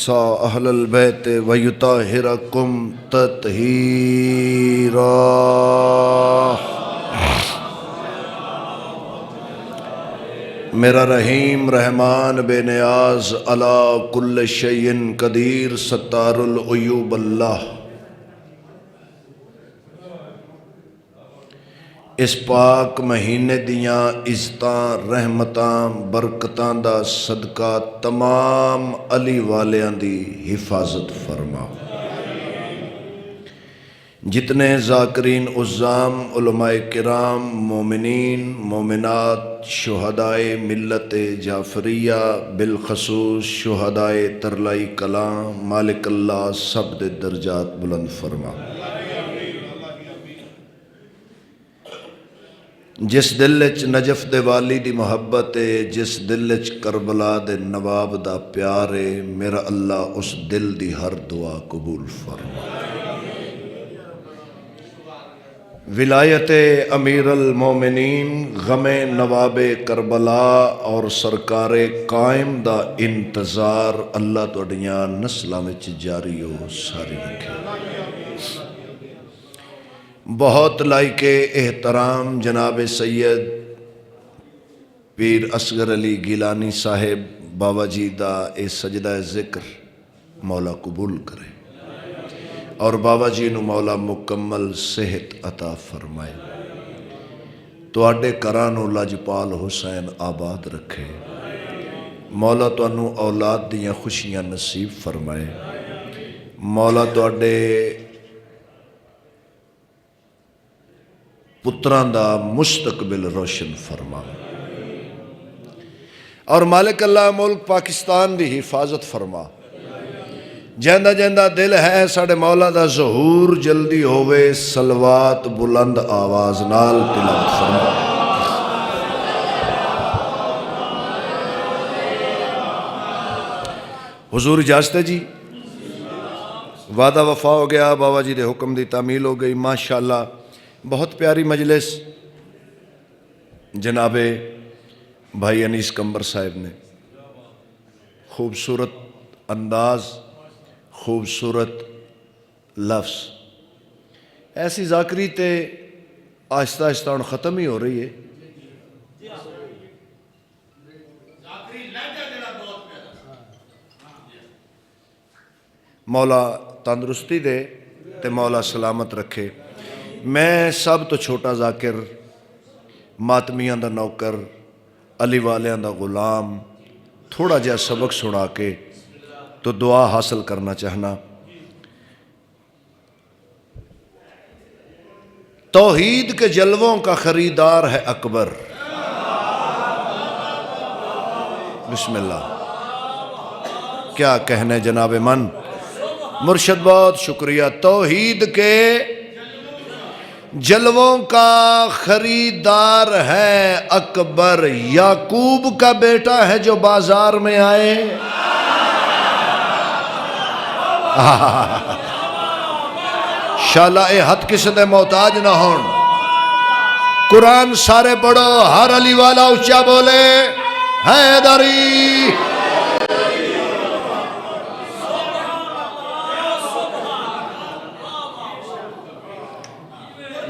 يحصى أهل البيت ويطهركم تطهيرا. میرا رحیم رحمان بے نیاز علی کل شیء قدیر ستار العیوب اللہ، اس پاک مہینے دیاں عزتاں رحمتاں برکتاں دا صدقہ تمام علی والیاں دی حفاظت فرما. جتنے ذاکرین عظام علماء کرام مومنین مومنات شہدائے ملت جعفریہ بالخصوص شہدائے ترلائی کلاں مالک اللہ سب دے درجات بلند فرما. جس دل وچ نجف دے والی دی محبت ہے، جس دل وچ کربلا دے نواب دا پیار ہے، میرا اللہ اس دل دی ہر دعا قبول فرما. ولایت امیر المومنین غم نواب کربلا اور سرکار قائم دا انتظار اللہ توڑیاں نسلاں وچ جاری ہو ساری رکھے. بہت لائق احترام جناب سید پیر اصغر علی گیلانی صاحب بابا جی دا اے سجدہ ذکر مولا قبول کرے اور بابا جی نو مولا مکمل صحت عطا فرمائے. تواڈے گھراں نو لاجپال حسین آباد رکھے. مولا تانوں اولاد دیاں خوشیاں نصیب فرمائے. مولا تواڈے پتراں دا مستقبل روشن فرما اور مالک اللہ ملک پاکستان دی حفاظت فرما. جیندہ جیندہ دل ہے ساڑے مولا دا ظہور جلدی ہوئے صلوات بلند آواز نال تلاوت فرما. حضور اجازت ہے جی، وعدہ وفا ہو گیا، بابا جی دے حکم دی تعمیل ہو گئی. ماشاءاللہ بہت پیاری مجلس جناب بھائی انیس کمبر صاحب نے خوبصورت انداز خوبصورت لفظ ایسی ذاکری تے آہستہ آہستہ ہن ختم ہی ہو رہی ہے. مولا تندرستی دے تے مولا سلامت رکھے. میں سب تو چھوٹا ذاکر ماتمیاں دا نوکر علی والیاں دا غلام تھوڑا جہا سبق سنا کے تو دعا حاصل کرنا چاہنا. توحید کے جلووں کا خریدار ہے اکبر. بسم اللہ. کیا کہنے جناب من مرشد، بہت شکریہ. توحید کے جلووں کا خریدار ہے اکبر، یعقوب کا بیٹا ہے جو بازار میں آئے. شالا اے ہتھ کسی دے محتاج نہ ہون. قرآن سارے پڑھو، ہر علی والا اچھا بولے حیدری.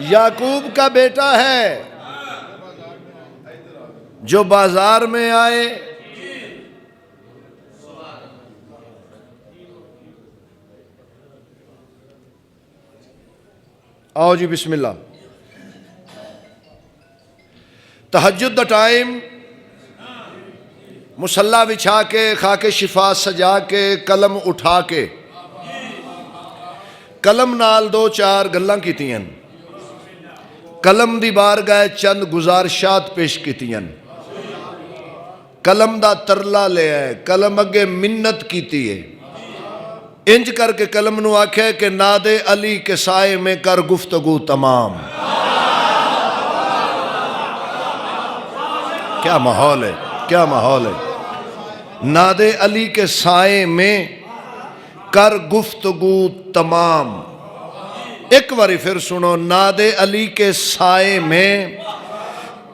یعقوب کا بیٹا ہے جو بازار میں آئے. آؤ جی بسم اللہ. تہجد دا ٹائم مصلی بچھا کے خاک شفا سجا کے قلم اٹھا کے قلم نال دو چار گلاں کیتیاں. قلم دی بارگاہ چند گزارشات پیش کیتیاں. قلم دا ترلا لے ہے، قلم اگے منت کیتی ہے. انج کر کے قلم نو آکھے کہ ناد علی کے سائے میں کر گفتگو تمام. کیا ماحول ہے، کیا ماحول ہے. ناد علی کے سائے میں کر گفتگو تمام. ایک باری پھر سنو، ناد علی کے سائے میں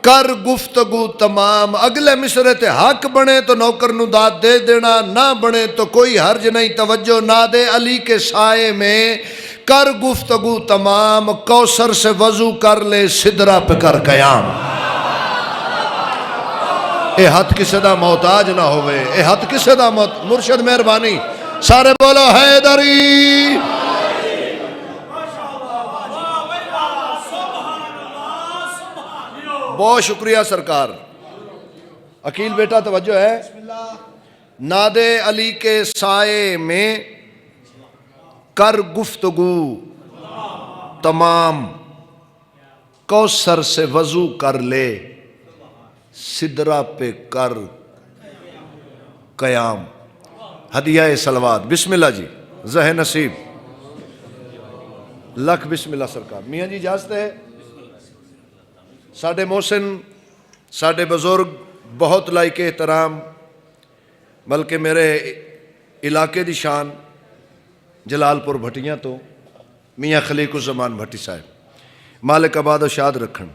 کر گفتگو تمام. اگلے مصرے تے حق بنے تو نوکر نو داد دے دینا، نہ بنے تو کوئی حرج نہیں، توجہ نہ دے. علی کے سائے میں کر گفتگو تمام، کوثر سے وضو کر لے، سدرہ پہ کر قیام. اے ہاتھ کسے دا محتاج نہ ہوئے، اے ہاتھ کسے دا مرشد مہربانی. سارے بولو حیدری. بہت شکریہ سرکار. عقیل بیٹا توجہ ہے. ناد علی کے سائے میں کر گفتگو تمام، کوثر سے وضو کر لے، سدرہ پہ کر قیام. ہدیہ صلوات. بسم اللہ جی. زہ نصیب لکھ بسم اللہ سرکار. میاں جی اجازت ہے. ساڈے محسن، ساڈے بزرگ بہت لائق احترام، بلکہ میرے علاقے دی شان جلال پور بھٹیاں تو میاں خلیق الزمان بھٹی صاحب، مالک آباد و شاد رکھن.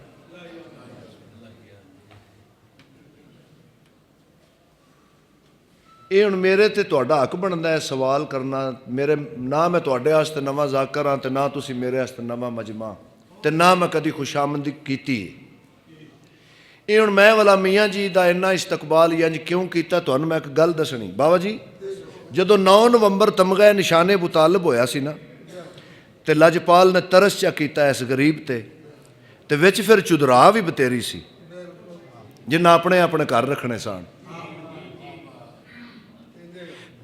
یہ ہوں میرے تے تہاڈا حق بنتا ہے سوال کرنا. میرے نہ میں تہاڈے واسطے نواں ذاکر ہاں تے نہ تسی میرے واسطے نواں مجمع تے نہ میں کدی خوشامدی کیتی. یہ ہوں میں والا میاں جی دا اتنا استقبال ینج کیوں کیتا تہانوں میں ایک گل دسنی. بابا جی جدو 9 نومبر تمغہ نشان ابو طالب ہویا سی نا تے لجپال نے ترس چا کیتا اس غریب تے وچ پھر چدرا بھی بتیری سی جنہ اپنے اپنے گھر رکھنے سان.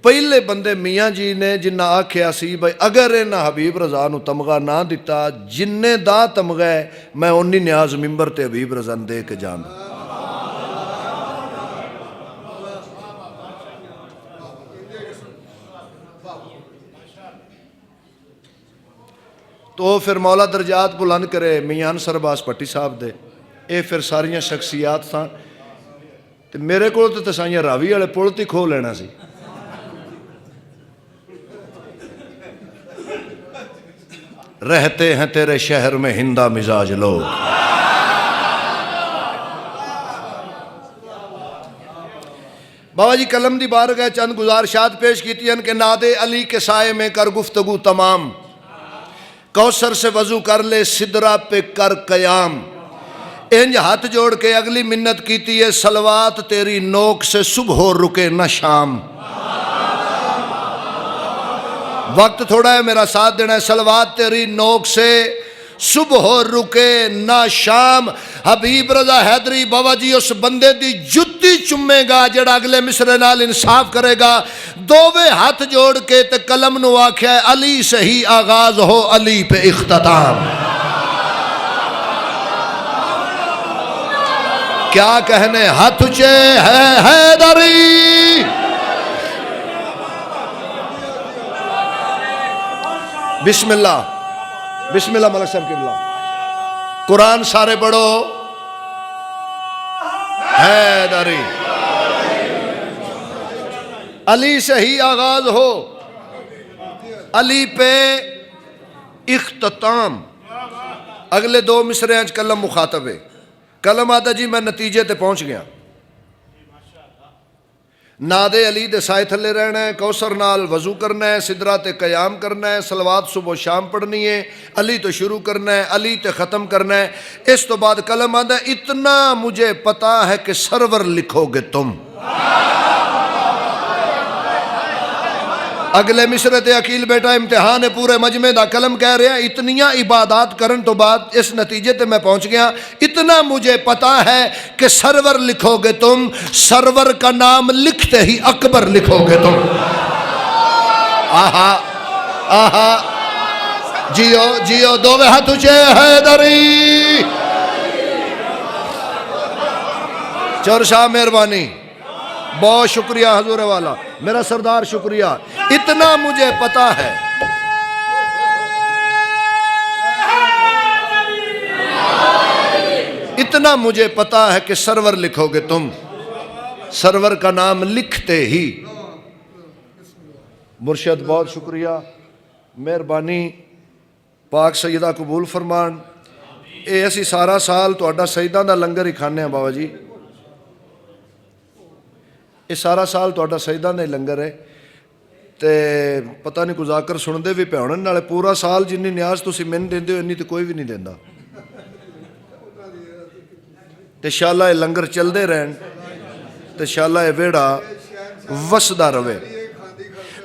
پہلے بندے میاں جی نے جنہ آکھیا سی بھائی اگر انہاں حبیب رضا نو تمغہ نہ دیتا جننے دا تمغہ ہے میں اونی نیاز ممبر تے حبیب رضا دے کے جانا. تو پھر مولا درجات بلند کرے میاں انصر عباس پٹی صاحب دے. اے پھر ساریاں شخصیات تھا تے میرے کو تو تسائیاں راوی والے پل تے کھو لینا سی. رہتے ہیں تیرے شہر میں ہندہ مزاج لوگ. بابا جی قلم دی بارگاہ چند گزارشات پیش کیتی ہیں کہ ناد علی کے سائے میں کر گفتگو تمام، کوثر سے وضو کر لے، سدرہ پہ کر قیام. انج ہاتھ جوڑ کے اگلی منت کیتی ہے، صلوات تیری نوک سے صبح رکے نہ شام. وقت تھوڑا ہے میرا ساتھ دینا ہے. صلوات تیری نوک سے صبح رکے نہ شام. حبیب رضا حیدری بابا جی اس بندے دی جتی چمے گا جڑا اگلے مصرے نال انصاف کرے گا. دووے ہاتھ جوڑ کے تے قلم نو آکھیا ہے علی سے ہی آغاز ہو، علی پہ اختتام. کیا کہنے ہاتھ اونچے ہے حیدری. بسم اللہ، بسم اللہ ملک صاحب قبلہ. قرآن سارے پڑھو. حیدری علی سے ہی آغاز ہو، علی پہ اختتام. اگلے 2 مصرے آج کلم مخاطب ہے. کلم آدھا جی میں نتیجے تے پہنچ گیا. ناد علی دے سائے تھلے رہنا ہے، کوثر نال وضو کرنا ہے، سدرہ تے قیام کرنا ہے، صلوات صبح و شام پڑھنی ہے، علی تو شروع کرنا ہے، علی تے ختم کرنا ہے. اس تو بعد کلم آدھا اتنا مجھے پتا ہے کہ سرور لکھو گے تم. اگلے مصرے تے عقیل بیٹا امتحان ہے پورے مجمع دا. کلم کہہ رہے ہیں اتنیاں عبادات کرن تو بعد اس نتیجے تے میں پہنچ گیا، اتنا مجھے پتا ہے کہ سرور لکھو گے تم. سرور کا نام لکھتے ہی اکبر لکھو گے تم. آہا آہا جیو جیو دووے ہاتھ اونچے حیدری. چور شاہ مہربانی. بہت شکریہ حضور والا میرا سردار، شکریہ. اتنا مجھے پتا ہے، اتنا مجھے پتا ہے کہ سرور لکھو گے تم. سرور کا نام لکھتے ہی. مرشد بہت شکریہ، مہربانی. پاک سیدہ قبول فرمان. ਇਹ ਅਸੀਂ ਸਾਰਾ ਸਾਲ ਤੁਹਾਡਾ ਸਜਦਾ ਦਾ ਲੰਗਰ ਹੀ ਖਾਂਦੇ ਹਾਂ ਬਾਬਾ ਜੀ। ਇਹ ਸਾਰਾ ਸਾਲ ਤੁਹਾਡਾ ਸਜਦਾ ਦਾ ਹੀ ਲੰਗਰ ਹੈ। ਤੇ ਪਤਾ ਨਹੀਂ ਗੁਜ਼ਾਕਰ ਸੁਣਦੇ ਵੀ ਪਏ ਹੋਣ, ਨਾਲੇ ਪੂਰਾ ਸਾਲ ਜਿੰਨੀ ਨਿਆਜ਼ ਤੁਸੀਂ ਮੈਨੂੰ ਦਿੰਦੇ ਹੋ ਇੰਨੀ ਤਾਂ ਕੋਈ ਵੀ ਨਹੀਂ ਦਿੰਦਾ। ਤੇ ਸ਼ਾਲਾ ਇਹ ਲੰਗਰ ਚੱਲਦੇ ਰਹਿਣ ਤੇ ਸ਼ਾਲਾ ਇਹ ਵਿਹੜਾ وسدا رہے۔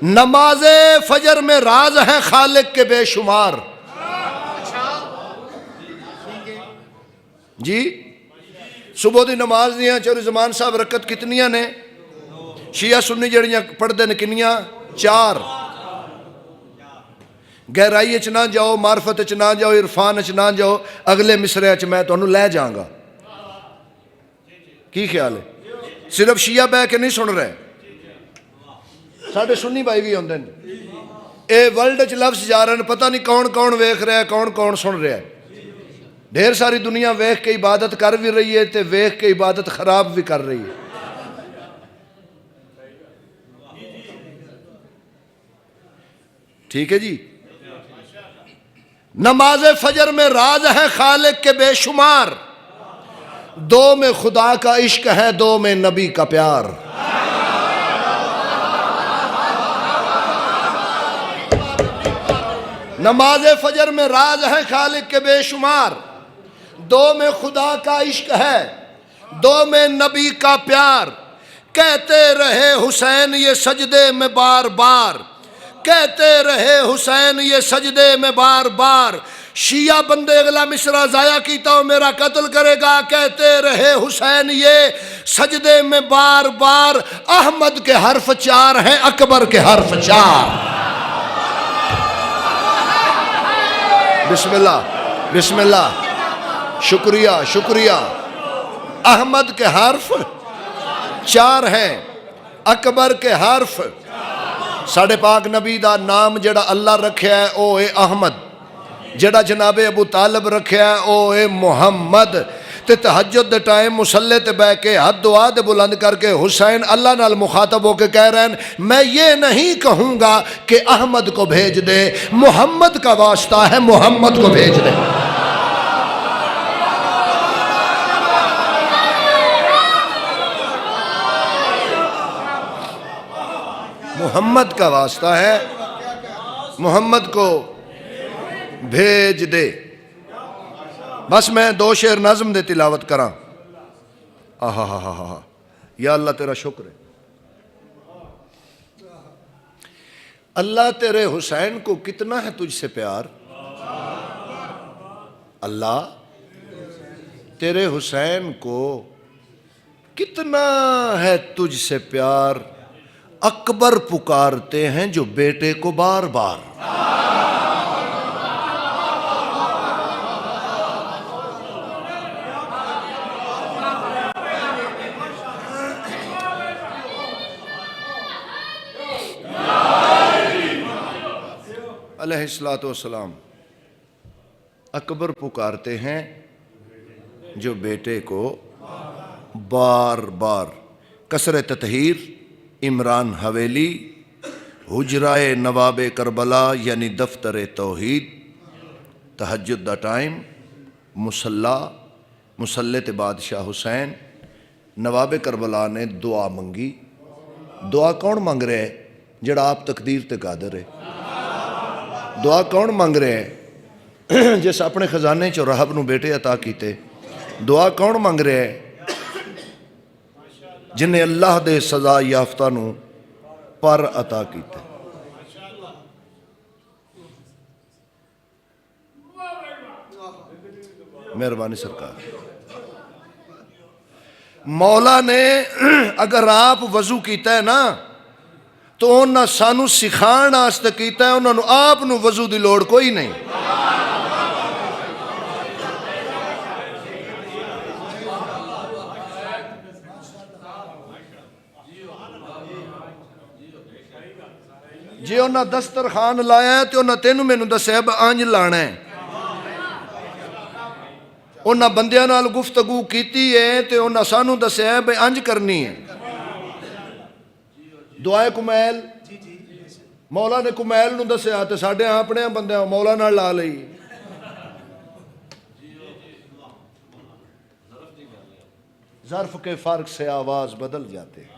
نماز فجر میں راز ہیں خالق کے بے شمار۔ جی صبح دی نماز دیاں چوری زمان صاحب رکت کتنیاں نے؟ شیعہ سنی جڑیاں پڑھ دے کنیاں؟ 4۔ گہرائی اچ نہ جاؤ، معرفت اچ نہ جاؤ، عرفان اچ نہ جاؤ، اگلے مصرے اچ میں تو انہوں لے جاؤں گا۔ کی خیال ہے؟ صرف شیعہ بے کے نہیں سن رہے، ساڑھے سنی بھائی بھی ہوندے ہیں۔ اے ورلڈ اچ لفظ جا رہے ہیں، پتہ نہیں کون کون ویکھ رہا ہے، کون کون سن رہا ہے۔ ڈھیر ساری دنیا ویکھ کے عبادت کر بھی رہی ہے تے ویکھ کے عبادت خراب بھی کر رہی ہے۔ ٹھیک ہے جی؟ نماز فجر میں راز ہے خالق کے بے شمار، 2 میں خدا کا عشق ہے، 2 میں نبی کا پیار۔ نماز فجر میں راز ہے خالق کے بے شمار، 2 میں خدا کا عشق ہے، 2 میں نبی کا پیار۔ کہتے رہے حسین یہ سجدے میں بار بار، کہتے رہے حسین یہ سجدے میں بار بار، شیعہ بندے اگلا مصرع ضائع کیتا ہو میرا قتل کرے گا، کہتے رہے حسین یہ سجدے میں بار بار۔ احمد کے حرف 4 ہیں، اکبر کے حرف 4۔ بسم اللہ بسم اللہ، شکریہ شکریہ۔ احمد کے حرف 4 ہیں، اکبر کے حرف۔ ساڑھے پاک نبی دا نام جڑا اللہ رکھیا ہے او اے احمد، جڑا جناب ابو طالب رکھیا ہے او اے محمد۔ تے تہجد دے ٹائم مصلے تے بے کے حد دعا دے بلند کر کے حسین اللہ نال مخاطب ہو کے کہہ رہے ہیں میں یہ نہیں کہوں گا کہ احمد کو بھیج دے، محمد کا واسطہ ہے، محمد کو بھیج دے۔ محمد کا واسطہ ہے، محمد کو بھیج دے۔ بس میں 2 شعر نظم دے تلاوت کراں۔ آہا یا اللہ تیرا شکر ہے۔ اللہ تیرے حسین کو کتنا ہے تجھ سے پیار، اللہ تیرے حسین کو کتنا ہے تجھ سے پیار، اکبر پکارتے ہیں جو بیٹے کو بار بار۔ علیہ السلام اکبر پکارتے ہیں جو بیٹے کو بار بار۔ کسر تطہیر عمران حویلی، حجرائے نواب کربلا یعنی دفتر توحید، تہجد دا ٹائم، مسلح تے بادشاہ حسین، نواب کربلا نے دعا منگی۔ دعا کون مانگ رہے ہے؟ جڑا آپ تقدیر تے قادر ہے۔ دعا کون مانگ رہے ہیں؟ جس اپنے خزانے چو رہب نو بیٹے عطا کیتے۔ دعا کون مانگ رہے ہیں؟ جنہیں اللہ دے سزا یافتہ نو پر عطا کیتے۔ مہربانی سرکار۔ مولا نے اگر آپ وضو کیتا ہے نا تو انہاں سانو سکھان آستے کیتا ہے، انہاں نو آپ نو وضو دی لوڑ کوئی نہیں۔ جی انہاں دسترخوان لایا ہے تو انہاں تینوں میں نو دسے انج لانا ہے۔ انہاں بندیاں نال گفتگو کیتی ہے تو انہاں سانو دسے انج کرنی ہے۔ دعائے کمیل مولا نے کمیل نو دسیا تے ساڈے اپنے بندے مولا نال لا لئی۔ ظرف کے فرق سے آواز بدل جاتے ہیں۔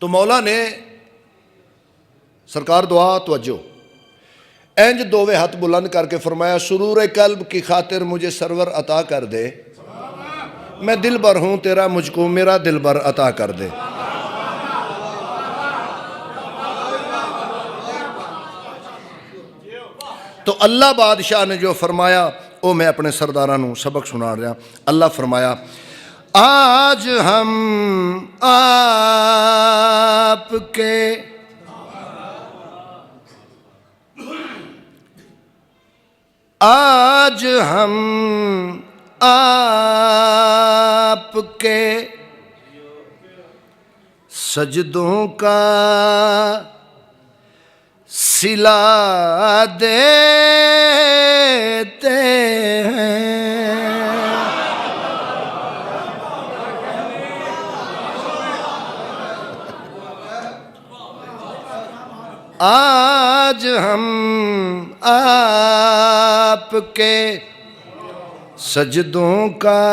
تو مولا نے سرکار دعا توجہ اینج دووے ہاتھ بلند کر کے فرمایا سرور قلب کی خاطر مجھے سرور عطا کر دے، میں دل بر ہوں تیرا مجھ کو میرا دل بر عطا کر دے۔ تو اللہ بادشاہ نے جو فرمایا وہ میں اپنے سردارانوں سبق سنا رہا۔ اللہ فرمایا آج ہم آپ کے آج ہم آپ کے سجدوں کا صلہ دیتے ہیں، آج ہم آپ کے سجدوں کا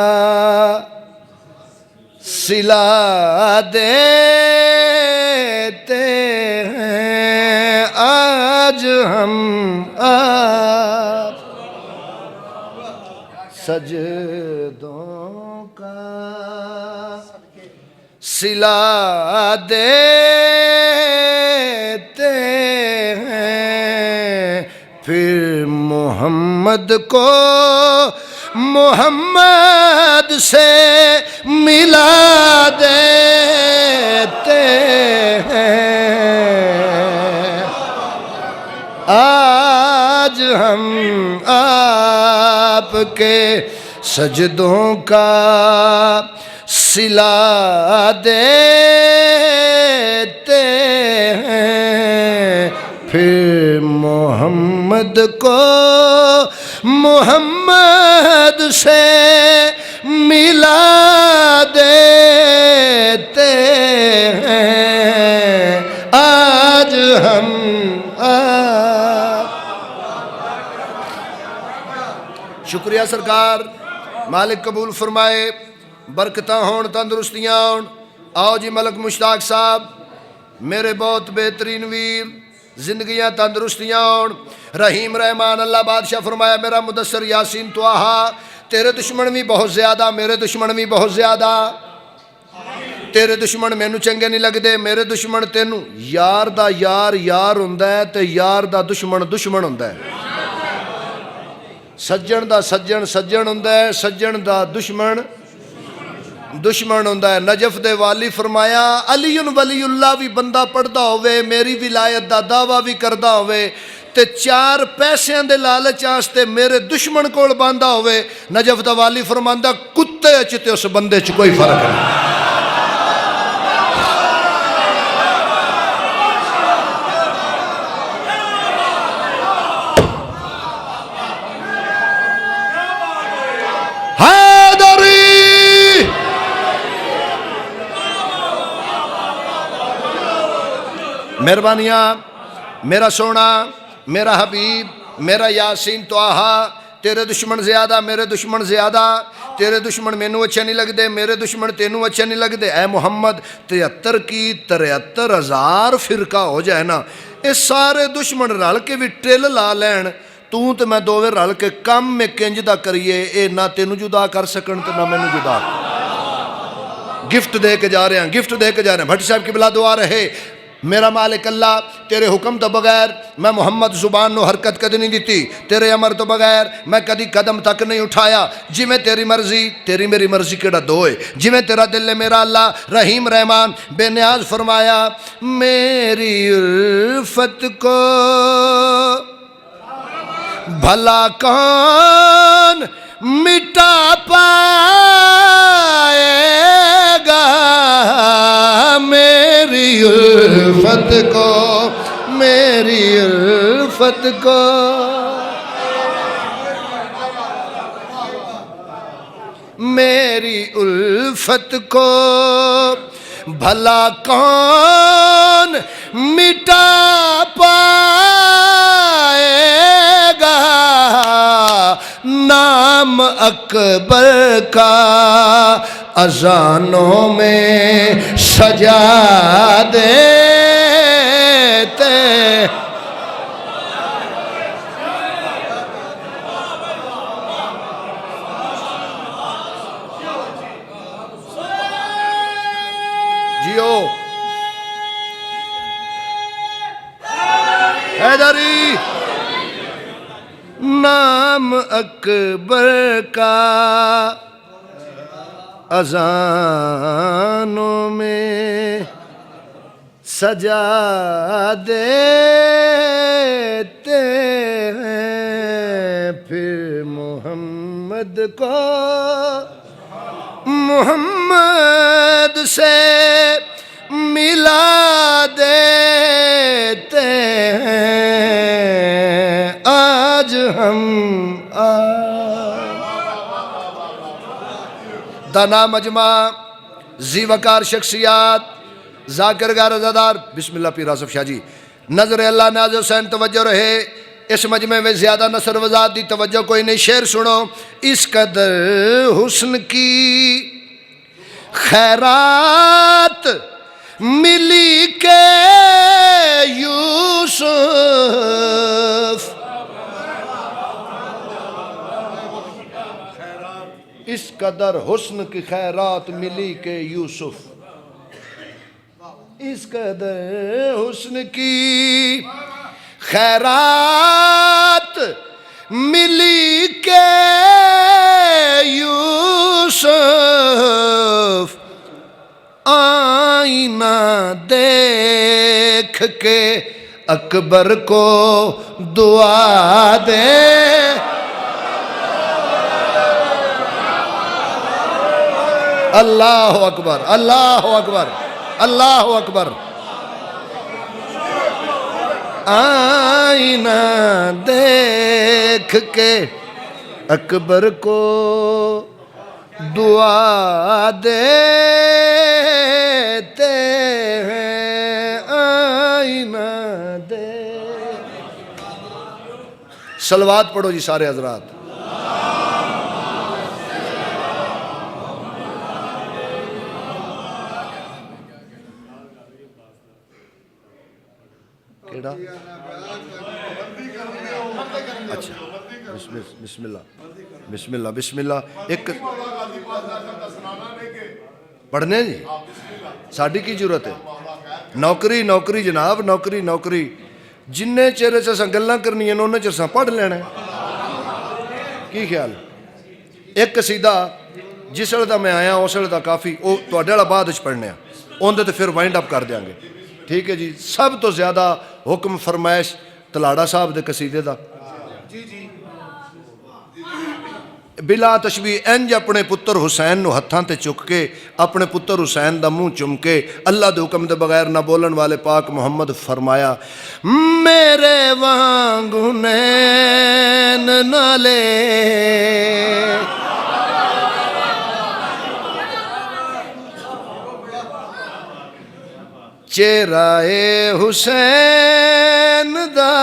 صلہ دیتے ہیں، آج ہم آپ سجدوں کا صلہ دیتے ہیں، پھر محمد کو محمد سے ملا دیتے ہیں، آج ہم آپ کے سجدوں کا صلہ دیتے ہیں، پھر محمد کو محمد سے ملا دیتے ہیں، آج ہم شکریہ سرکار، مالک قبول فرمائے، برکتاں ہون تندرستیاں ہون۔ آؤ جی ملک مشتاق صاحب میرے بہت بہترین ویر، زندگیاں تندرستیاں ہون۔ رحیم رحمان اللہ بادشاہ فرمایا میرا مدثر یاسین طٰہٰ تیرے دشمن بھی بہت زیادہ، میرے دشمن بھی بہت زیادہ، تیرے دشمن مینوں چنگے نہیں لگدے، میرے دشمن تینوں۔ یار دا یار یار ہوندا ہے تے یار دا دشمن دشمن ہوندا ہے، سجن دا سجن سجن ہوندا ہے، سجن دا دشمن دشمن ہوندا ہے۔ نجف دے والی فرمایا علی ولی اللہ بھی بندہ پڑھدا ہوئے، میری ولایت دا دعویٰ بھی کردا ہوئے تے چار پیسیاں دے لالچ واسطے میرے دشمن کول باندا ہوئے، نجف دا والی فرماندا کتے اچ تے اس بندے چ کوئی فرق نہیں۔ مہربانیاں میرا سونا میرا حبیب میرا یاسین طٰہٰ تیرے دشمن زیادہ میرے دشمن زیادہ، تیرے دشمن مینوں اچھے نہیں لگدے، میرے دشمن تینوں اچھے نہیں لگدے۔ اے محمد 73 کی 73,000 فرقہ ہو جائے نا، یہ سارے دشمن رل کے بھی ٹل لا لین، تو میں دوویں رل کے کم میں کنج دا کریے، اے نہ تینوں جدا کر سکن تے نہ مینوں جدا۔ گفٹ دے کے جا رہے ہیں، گفٹ دے کے جا رہے ہیں۔ بھٹ صاحب کی بلا دعا رہے، میرا مالک اللہ تیرے حکم تو بغیر میں محمد زبان نو حرکت کدی نہیں دیتی، تیرے امر تو بغیر میں کدی قدم تک نہیں اٹھایا، جی میں تیری مرضی تیری میری مرضی کیڑا دوئے، جی میں تیرا دل ہے میرا اللہ رحیم رحمان بے نیاز فرمایا میری الفت کو بھلا کون مٹا پائے گا، میری الفت کو میری الفت کو میری الفت کو بھلا کون مٹا پائے گا، نام اکبر کا اذانوں میں سجا دیتے جیو حیدری نام اکبر کا اذانوں میں سجا دیتے ہیں پھر محمد کو محمد سے ملا دیتے ہیں آج ہم دانا مجمع ذی وقار شخصیات ذاکر گار رضادار بسم اللہ پیر آصف شاہ جی نظر اللہ ناز حسین توجہ رہے اس مجمع میں زیادہ نثر وضاحت دی توجہ کوئی نہیں شعر سنو اس قدر حسن کی خیرات ملی کہ یوسف اس قدر حسن کی خیرات ملی کہ یوسف اس قدر حسن کی خیرات ملی کہ یوسف آئینہ دیکھ کے اکبر کو دعا دے اللہ اکبر اللہ اکبر اللہ اکبر آئینہ دیکھ کے اکبر کو دعا دیتے ہیں آئینہ دے صلوات پڑھو جی سارے حضرات اچھا بسم اللہ بسم اللہ بسم اللہ ایک پڑھنے جی ساڑھی کی ضرورت ہے نوکری نوکری جناب نوکری نوکری جننے چہرے سے گلاں کرنی ہیں انہوں چر سا پڑھ لینا ہے کی خیال ایک قصیدہ جس وقت میں آیا اس وقت کافی وہ تواڈے والا بعد وچ پڑھنے اندر تو پھر وائنڈ اپ کر دیاں گے ٹھیک ہے جی سب تو زیادہ حکم فرمائش تلاڑا صاحب دے قصیدے دا بلا تشبیہ انج اپنے پتر حسین نو ہتھاں تے چک کے اپنے پتر حسین دا منہ چم کے اللہ دے حکم دے بغیر نہ بولن والے پاک محمد فرمایا میرے وانگو نین نہ لے چہرائے حسین دا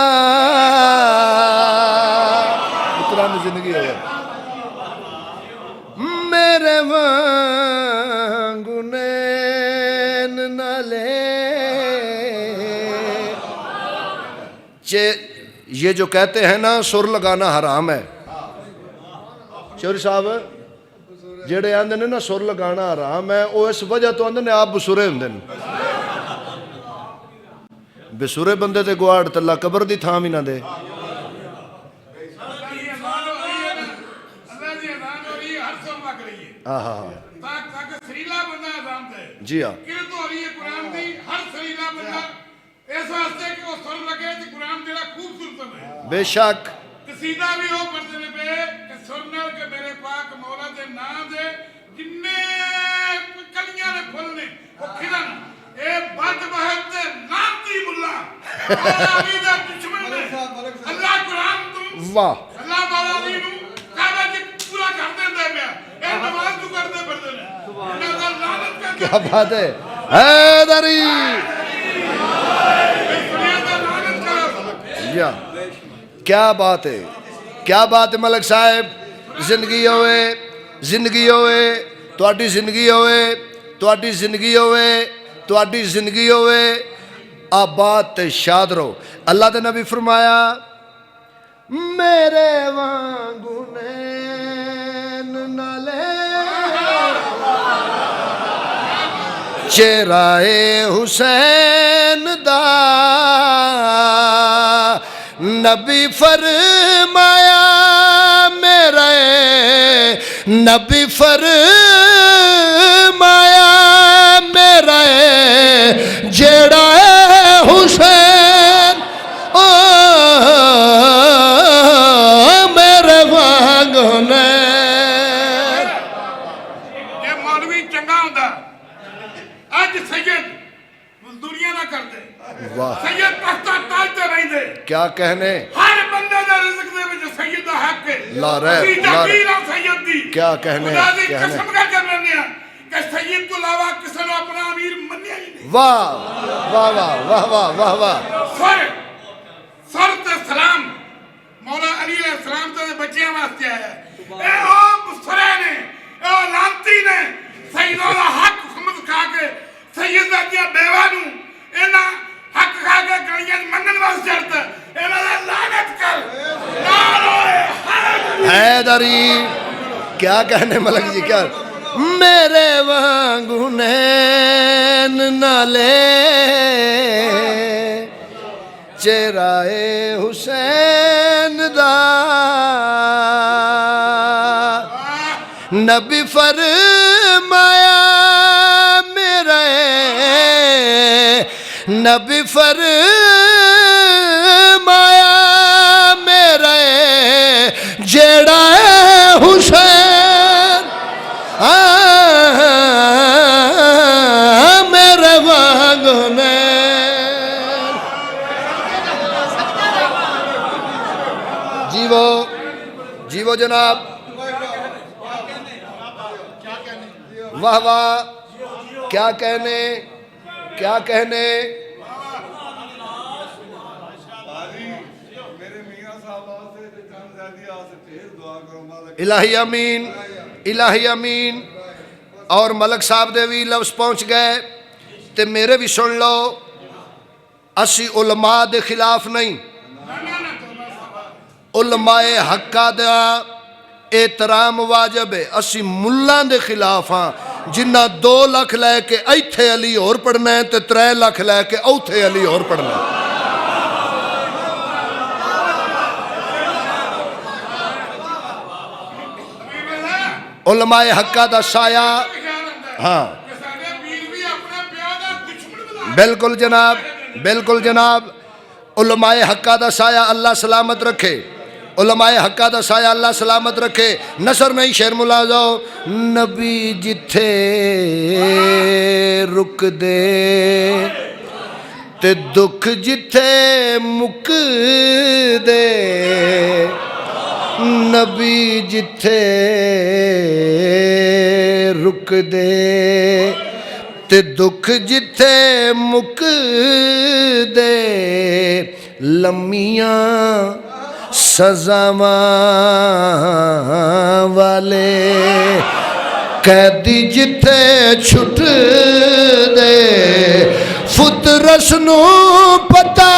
اتران زندگی ہو گیا میرے وانگو نین نہ لے یہ جو کہتے ہیں نا سر لگانا حرام ہے چوری صاحب جڑے آندے نے نا سر لگانا حرام ہے وہ اس وجہ تو آندے نے آپ بسورے ہوندے نے بسورے بندے تے گواڑ تے اللہ قبر دی تھام ہی نہ دے جی ہاں بے شک قصیدہ بھی ہو پڑھتے نے پہ کہ سنر کے میرے پاک مولا دے نام دے جننے کلیاں نے پھلنے وہ کھلن اے بد بہت دے نامتی ملا آمیدہ دشمن نے اللہ قرآن تم واہ اللہ مولا دی نو کعبہ جی پورا کر دے دے بیا اے نماز تو کر دے پڑھ دے کیا بات ہے حیدری کیا بات ہے کیا بات ہے ملک صاحب ਜ਼ਿੰਦਗੀ ਹੋਵੇ, ਜ਼ਿੰਦਗੀ ਹੋਵੇ, ਤੁਹਾਡੀ ਜ਼ਿੰਦਗੀ ਹੋਵੇ, ਤੁਹਾਡੀ ਜ਼ਿੰਦਗੀ ਹੋਵੇ, ਤੁਹਾਡੀ ਜ਼ਿੰਦਗੀ ਹੋਵੇ, ਆਬਾਦ ਤੇ ਸ਼ਾਦ ਰਹੋ। ਅੱਲਾ ਦੇ ਨਬੀ ਫਰਮਾਇਆ ਮੇਰੇ ਵਾਂਗੂ ਨੈਣ ਨਾਲੇ ਚਿਹਰਾ ਹੁਸੈਨ ਦਾ ਨਬੀ ਫਰਮਾਇਆ ਮੇਰਾ ਨਬੀ ਫਰਮਾਇਆ ਮੇਰਾ ਜਿਹੜਾ ਹੁਸੈਨ ਮੇਰੇ ਵਾਂਗੂ ਨੇ। ਜੇ ਮੌਲਵੀ ਚੰਗਾ ਹੁੰਦਾ ਅੱਜ ਸੈਯਦ ਮਜ਼ਦੂਰੀਆਂ ਨਾ ਕਰਦੇ, ਵਾਹ ਸੈਯਦ ਤਖਤਾ ਤਾਜ ਤੇ ਰਹਿੰਦੇ। کیا کہنے ہر بندے دا رزق دے وچ سید دا حق ہے، لا رہے اسی تقریر آ سید دی کیا کہنے خدا دی کہنے قسم کر کے لینے ہیں کہ سید کو علاوہ کسی نے اپنا امیر منیا ہی نہیں۔ واہ واہ واہ واہ واہ واہ واہ سر تے سلام مولا علی علیہ السلام تے بچیاں واسطے آیا ہے۔ اے او بسرے نے، اے او لانتی نے سیدوں دا حق خمد کھا کے سید دا دیا بیوہ نو اینا حق کھا کے گڑیاں منن واسطے چڑھتا اینا دا لعنت کر نعرہ حیدری۔ کیا کہنے ملک جی کیا میرے وانگو نین نالے چہرہ حسین دا نبی فرمایا میرا نبی فرمایا میرا جیڑا حسین میرے وانگو نے۔ جیو جناب، واہ واہ، کیا کہنے کیا کہنے۔ الہی امین، الہی امین۔ اور ملک صاحب دے بھی لفظ پہنچ گئے تے میرے بھی سن لو، اسی علماء دے خلاف نہیں، علماء حقہ دا احترام واجب ہے۔ اسی ملان دے خلاف ہاں جنہ 2 لاکھ لے کے ایتھے علی اور پڑھنا ہے تے 3 لاکھ لے کے اوتھے علی اور پڑھنا ہے۔ علماء حقہ دا سایہ، ہاں بالکل جناب، بالکل جناب۔ علماء حقہ دا سایہ اللہ سلامت رکھے، علماء حقہ دا سایہ اللہ سلامت رکھے۔ نصر نہیں شیر ملازو نبی جتھے رک دے تے دکھ جتھے مک دے، نبی جتھے رک دے تے دکھ جتھے مک دے، لمیاں سزاواں والے قیدی جتھے چھٹ دے، فطرس نو پتا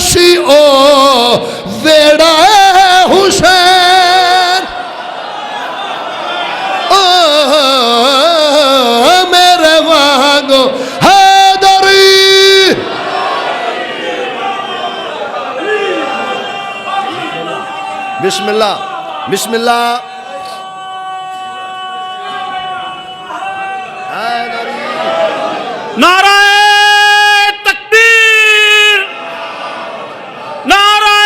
سی او ویڑا حسین میرے وانگو حیدری۔ بسم اللہ بسم اللہ۔ نعرہ تکبیر، نعرہ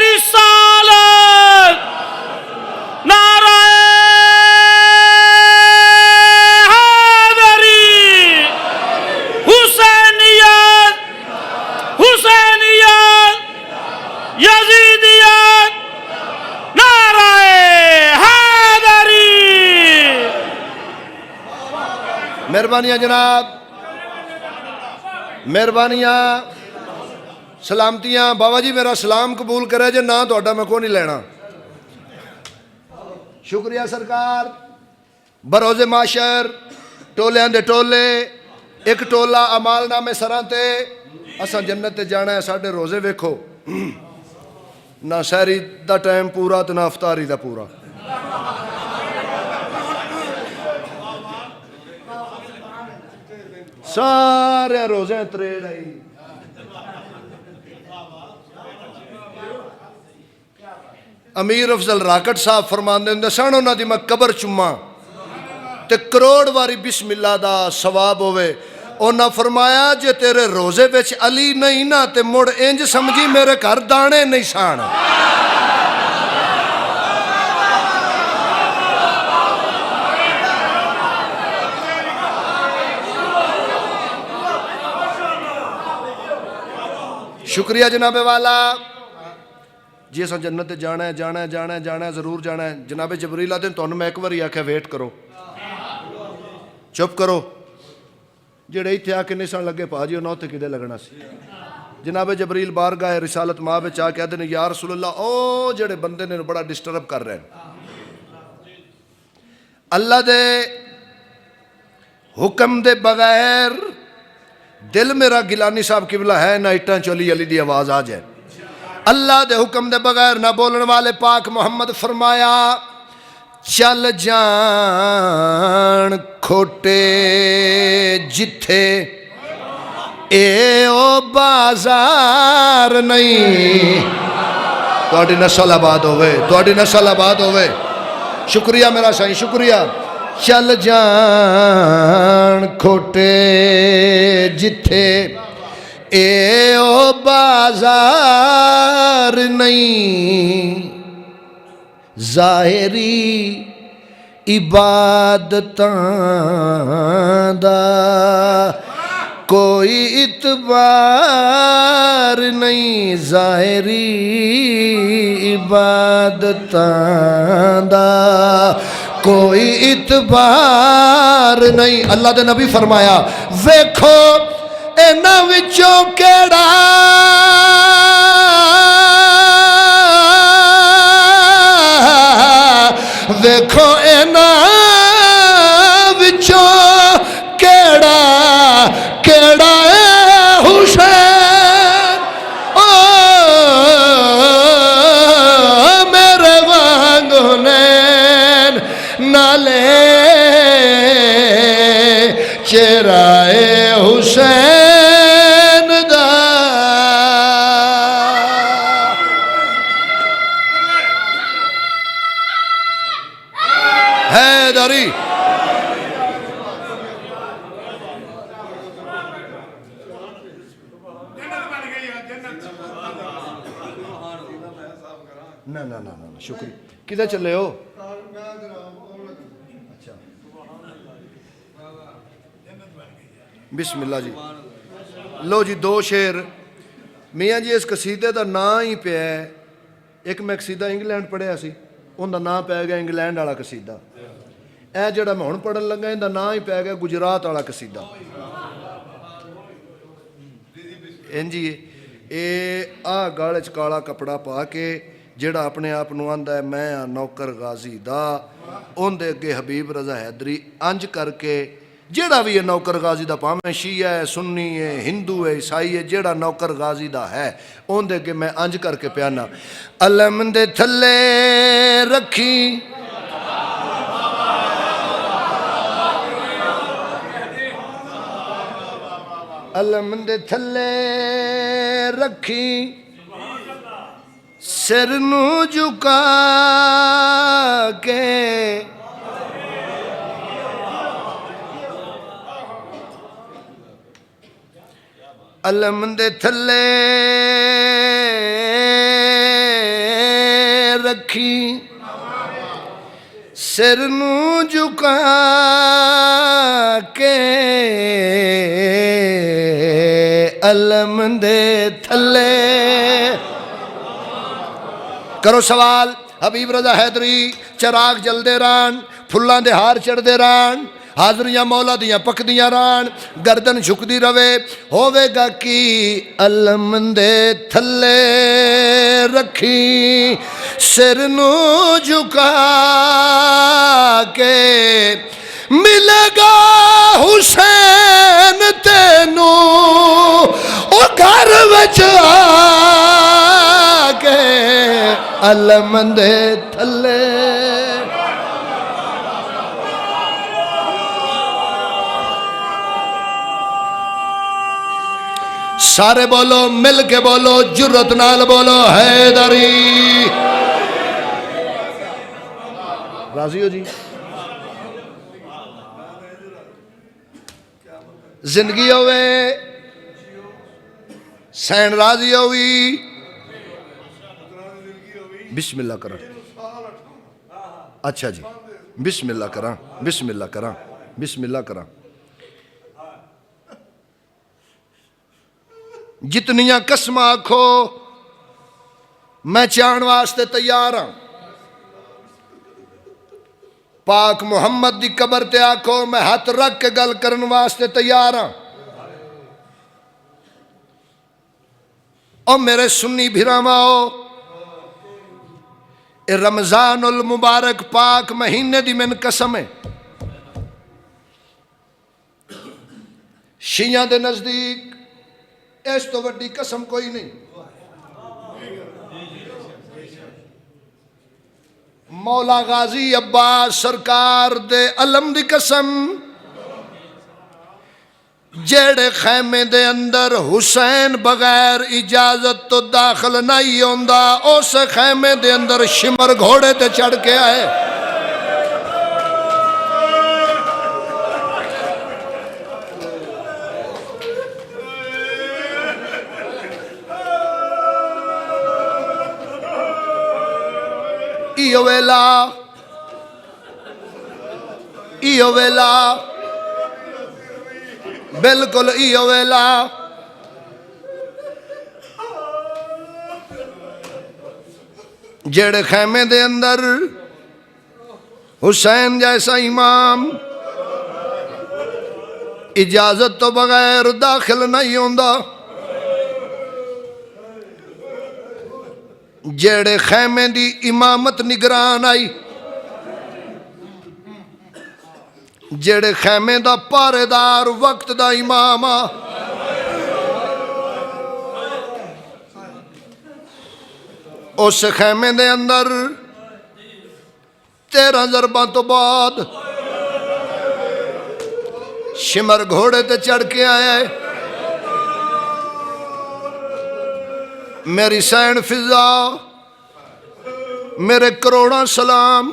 رسالت، نعرہ حیدری، حسینیت، حسینیت، یزیدیت، نعرہ حیدری۔ مہربانیاں جناب، مہربانیاں، سلامتیاں۔ بابا جی میرا سلام قبول کرے جے نہ تو میں کو نہیں لینا۔ شکریہ سرکار. بروز معاشر ٹولیاں دے ٹولے ایک ٹولا امال نامے سراں تے اساں جنت تے جانا ہے. ساڈے روزے ویکھو نہ سحری دا ٹائم پورا تے نہ افطاری دا پورا. سارے روزے تریڑ آئی. امیر افضل راکٹ صاحب فرماندے ہوندے سن انہاں دی میں قبر چوماں تے کروڑ واری بسم اللہ دا ثواب ہوئے. انہاں فرمایا جے تیرے روزے وچ علی نہیں نا تے مڑ انج سمجھی میرے گھر دانے نہیں سان. شکریہ جناب والا. جی اساں جنت تے جانا ہے جانا ہے جانا ہے جانا ہے ضرور جانا ہے. جناب جبریل آدھے تانوں میں ایک واری آکھیا ویٹ کرو چپ کرو. جڑے ایتھے آ کے نہیں سن لگے پا جی انہاں اوتھے کدے لگنا سی. جناب جبریل بارگاہ رسالت ماں وچ آ کے آدھے نے یا رسول اللہ او جڑے بندے نے بڑا ڈسٹرب کر رہے ہیں اللہ دے حکم دے بغیر. دل میرا گیلانی صاحب قبلہ ہے نہ اٹھاں چولی علی دی آواز آ جائے. اللہ دے حکم دے بغیر نہ بولن والے پاک محمد فرمایا چل جان کھوٹے جتھے اے او بازار نہیں. تہاڈی نسل آباد ہوئے تہاڈی نسل آباد ہوئے. شکریہ میرا سائیں شکریہ. چل جان کھوٹے جتھے اے او بازار نہیں. ظاہری عبادتاں دا کوئی اعتبار نہیں. ظاہری عبادتاں دا کوئی اعتبار نہیں. اللہ دے نبی فرمایا ویکھو انہاں وچوں کیڑا ویکھو انہاں وچوں کیڑا کیڑا اے حسین او میرے وانگو نین نالے چہرائے حسین دا. حیدری نہ شکریہ. کدھر چلے ہو؟ اچھا بسم اللہ جی. لو جی دو شعر میاں جی. اس قصیدے دا نام ہی پیا ہے. ایک میں قصیدہ انگلینڈ پڑھیا سی ان دا نام پی گیا انگلینڈ والا قصیدہ. اے جڑا میں ہن پڑھن لگا ان دا نام ہی پی گیا گجرات والا قصیدہ. جی اے آ گال چ کالا کپڑا پا کے جڑا اپنے آپ نو آندا ہے میں ہاں نوکر غازی دا ان دے اگے حبیب رضا حیدری انج کر کے جیڑا بھی ہے نوکر غازی دا پاویں شیعہ ہے سنی ہے ہندو ہے عیسائی ہے جیڑا نوکر غازی دا ہے اون دے اگے میں انج کر کے پیانا علم دے تھلے رکھی علم دے تھلے رکھی سر نو جھکا کے علم دے تھلے رکھی سر نو جھکا کے علم دے تھلے کرو سوال حبیب رضا حیدری چراغ جلدے ران پھلاں دے ہار چڑھ دے ران حاضریاں مولا دیاں پکدیاں ران گردن جھکدی رہے ہوے گا کی علم دے تھلے رکھی سر نو جھکا کے ملے گا حسین تینو او گھر وچ آ کے علم دے تھلے سارے بولو مل کے بولو جرت نال بولو حیدری راضی ہو جی زندگی ہوئے سین راضی ہوئی بسم اللہ کرا اچھا جی بسم اللہ کرا بسم اللہ کرا بسم اللہ کرا جتنیاں قسم آکھو میں چان واسطے تیار ہاں پاک محمد دی قبر تے آکھو میں ہاتھ رکھ کے گل کرن واسطے تیار ہاں اور میرے سنی بھراواں اے رمضان المبارک پاک مہینے دی من قسم ہے شیعہ دے نزدیک اس تو وڈی قسم کوئی نہیں مولا غازی عباس سرکار دے علم دی قسم جیڑے خیمے دے اندر حسین بغیر اجازت تو داخل نہیں ہوندا اس خیمے دے اندر شمر گھوڑے تے چڑھ کے آئے ایو ویلا بالکل ایو ویلا جیڑے خیمے دے اندر حسین جیسا امام اجازت تو بغیر داخل نہیں ہوندا جیڑے خیمے دی امامت نگران آئی جیڑے خیمے دا پارے دار وقت دا امام آ اس خیمے دے اندر 13 ضرباں تو بعد شمر گھوڑے تے چڑھ کے آئے میری سین فضا میرے کروڑاں سلام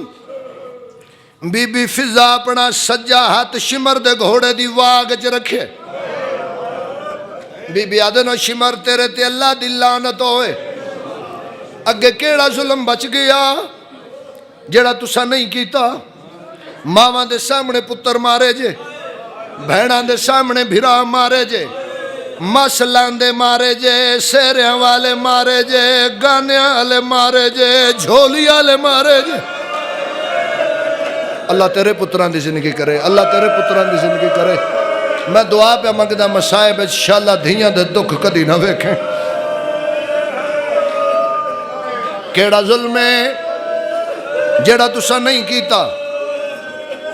بی بی فضا اپنا سجا ہاتھ شمر دے گھوڑے دی واگ چ رکھے بی بی آدھنو شمر تیرے تے اللہ دی لعنت ہوئے اگے کیڑا ظلم بچ گیا جڑا تسا نہیں کیتا ماواں دے سامنے پتر مارے جے بہناں دے سامنے بھرا مارے جے مسلان دے مارے جے سیریاں والے مارے جے گانیاں والے مارے جے جھولی والے مارے جے اللہ تیرے پتران دی زندگی کرے اللہ تیرے پتران دی زندگی کرے میں دعا پہ منگدا مصائب انشاءاللہ دھیاں دے دکھ کدی نہ ویکھیں کیڑا ظلم ہے جیڑا تسا نہیں کیتا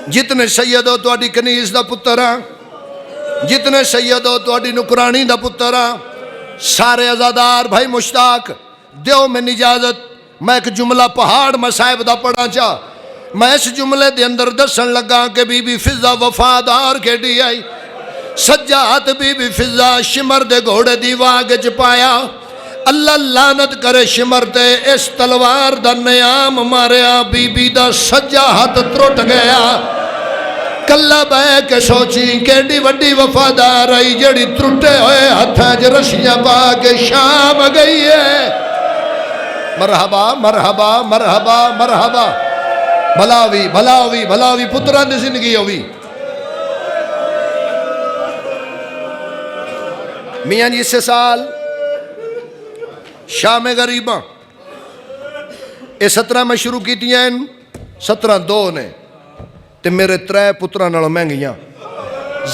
جتنے سیدو تواڈی کنیز دا پتر ہاں جتنے سیدو تواڈی نکرانی دا پتر ہاں سارے عزادار بھائی مشتاق دیو میں اجازت میں ایک جملہ پہاڑ مصائب دا پڑھا چاہ میں اس جملے دے اندر دسن لگا کہ بی بی فضا وفادار کھیڑی آئی سجاد بی بی فضا شمر دے گھوڑے دی واگ چ پایا اللہ لعنت کرے شمر تے اس تلوار دا نیام ماریا بی بی دا سجا ہاتھ ترٹ گیا کلا بے کے سوچی کیڑی وڈی وفادار آئی جڑی ترٹے ہوئے ہتھاں وچ رشیاں پا کے شام گئی ہے مرحبا مرحبا مرحبا مرحبا بھلاوی بھلاوی بھلاوی پتران دی زندگی ہوئی میاں جی سے سال شام غریباں یہ 17 میں شروع کی تھی 17 دو نے تے میرے 3 پتراں نالوں مہنگیاں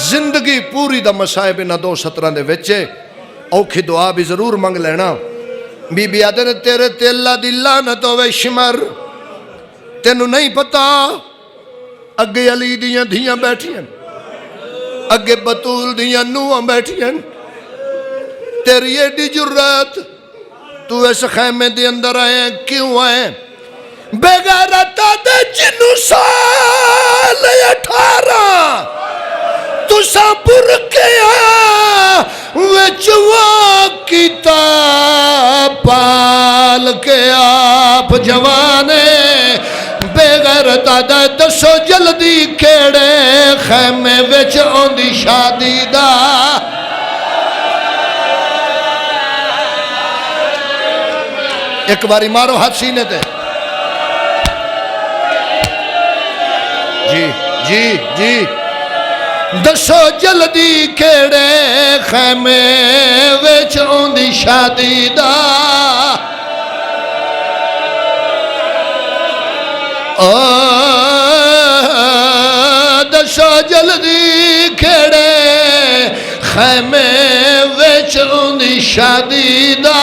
زندگی پوری دا مصائب انہاں 2 سطراں دے وچ اوکھی دعا بھی ضرور منگ لینا بی بی آدھے تیرے تے اللہ دی لعنت ہوے شمر تینوں نہیں پتا اگے علی دیاں دھیاں بیٹھیاں اگے بطول دیاں نوہاں بیٹھیاں تیری ایڈی جرات تو اس خیمے دے اندر آئے کیوں آئے بغیرتا دے جنو سال 18 تساں برکیا وچوا کتاب پال کے آپ جوانے بغیرتا دے دسو جلدی کیڑے خیمے وچ اوندی شادی دا ایک باری مارو ہاتھ سینے تے جی جی جی دسو جلدی کیڑے خیمے وچ اوندی شادی دا دسو جلدی کیڑے خیمے وچ اوندی شادی دا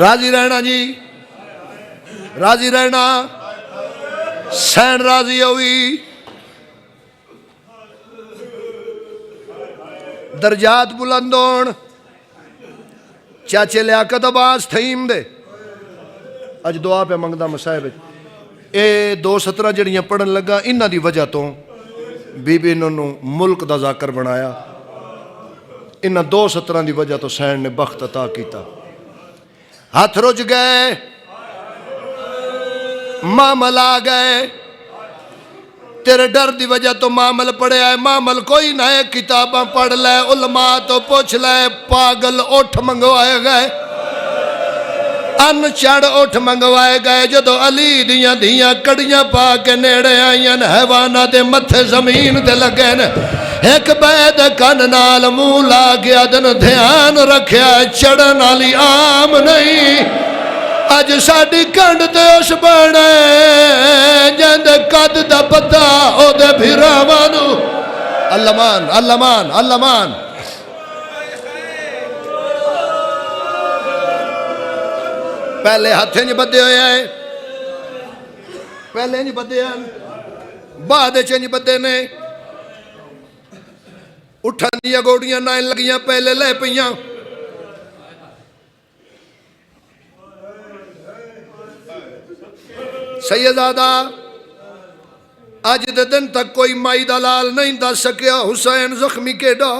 راضی رہنا جی راضی رہنا سین راضی ہوئی درجات بلندون چاچے لیاقت عباس تھیم دے اج دعا پہ منگدہ مسائب اے 2 سطرہ جڑیاں پڑھن لگا انہاں دی وجہ تو بی بی انہوں ملک دا ذاکر بنایا انہاں 2 سطرہ دی وجہ تو سین نے بخت عطا کیتا ہاتھ رج گئے معامل آ گئے تیرے ڈر دی وجہ تو معامل پڑھے آئے معامل کوئی نہ ہے کتاباں پڑھ لے علماء تو پوچھ لے پاگل اٹھ منگوائے گئے ان چڑھ اٹھ منگوائے گئے جدو علی دیاں دیاں کڑیاں پا کے نیڑے آئیاں حیوانہ دے متھے زمین دے لگے نے ایک بید کن نال منہ لا گیا دن دھیان رکھیا چڑھن والی عام نہیں اج ساڈی کنڈ تے اس بنے جند قد دا پتا او دے بھراواں نو اللہ مان اللہ مان اللہ مان پہلے ہتھیں نہیں بدے ہوئے آئے پہلے نہیں بدے ہیں بعد نہیں بدے نے اٹھن دیا گوڑیاں نائن لگیاں پہلے لے پئیاں سیدادہ آج دے دن تک کوئی مائی دلال نہیں دا سکیا حسین زخمی کے ڈا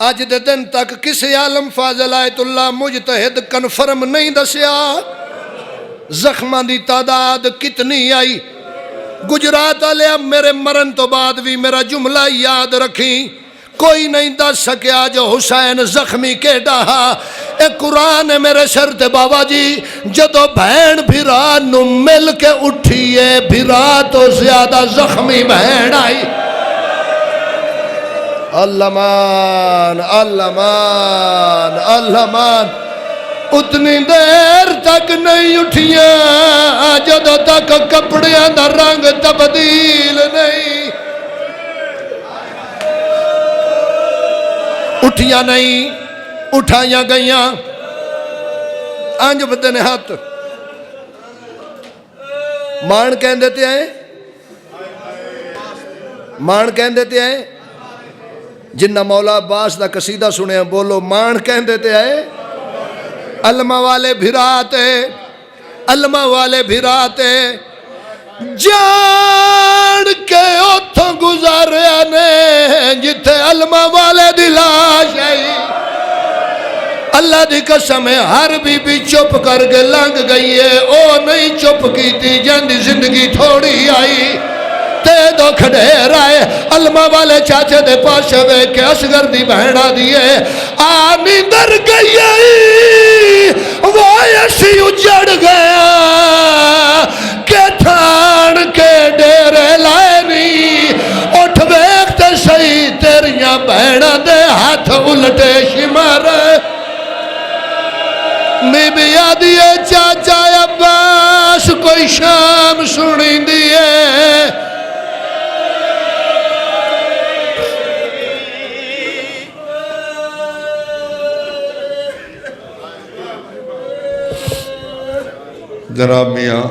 آج دے دن تک کسی عالم فاضل آیت اللہ مجتہد کنفرم نہیں دسیا زخمہ دی تعداد کتنی آئی گجرات آلیا میرے مرن تو بعد بھی میرا جملہ یاد رکھیں کوئی نہیں دس سکیا جو حسین زخمی کے ڈاہا اے قرآن ہے میرے شرط بابا جی جدو بہن بھرا نو مل کے اٹھیے بھرا تو زیادہ زخمی بہن آئی اللہ مان اللہ مان اللہ مان اتنی دیر تک نہیں اٹھیاں جدو تک کپڑیاں دا رنگ تبدیل نہیں اٹھیاں نہیں اٹھائیاں گئیاں آنج بدے نے ہاتھ مان کہن دیتے ہیں مان کہن دیتے ہیں جنہ مولا عباس دا قصیدہ سنے ہیں بولو مان کہن دیتے ہیں علمہ والے بھراتے علمہ والے بھراتے جان کے اتھوں گزاریا نے جتھے علمہ والے دلاش ہے اللہ دی قسم ہے ہر بی چپ کر کے لنگ گئی ہے او نہیں چپ کی تھی جن زندگی تھوڑی آئی تے دو کھڑے رائے علمہ والے چاچے دے پاس ہوئے کہ اصغر دی بہنہ دیئے آنی در گئی وہ ایسی اجڑ گیا کہ تھان کے ڈیرے لائے لٹے شمر بی بی آدھیے چاچا عباس کوئی شام سنی دیئے جناب میاں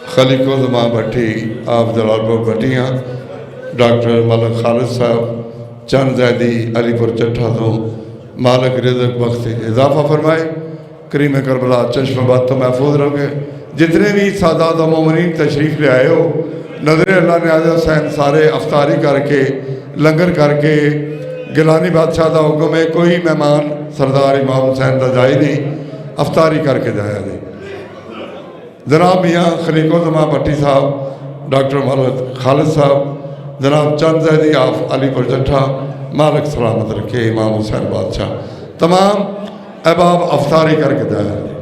خلیق الزمان بھٹی آپ جلال پور بھٹیاں ڈاکٹر ملک خالد صاحب چند زیدی علی پور چٹھا تو مالک رزق وقت اضافہ فرمائے کریم کربلا چشم بات تو محفوظ رہو جتنے بھی سادات و مومنین تشریف لے آئے ہو نظر اللہ نے آج حسین سارے افطاری کر کے لنگر کر کے گیلانی بادشاہ دا حکم ہے کوئی مہمان سردار امام حسین دا جائی نہیں افطاری کر کے جایا نہیں جناب میاں خلیق الزمان بھٹی صاحب ڈاکٹر ملک خالد صاحب جناب چند زیدی آپ علی پور چٹھا مالک سلامت رکھے امام حسین بادشاہ تمام احباب افطاری کر کے جایا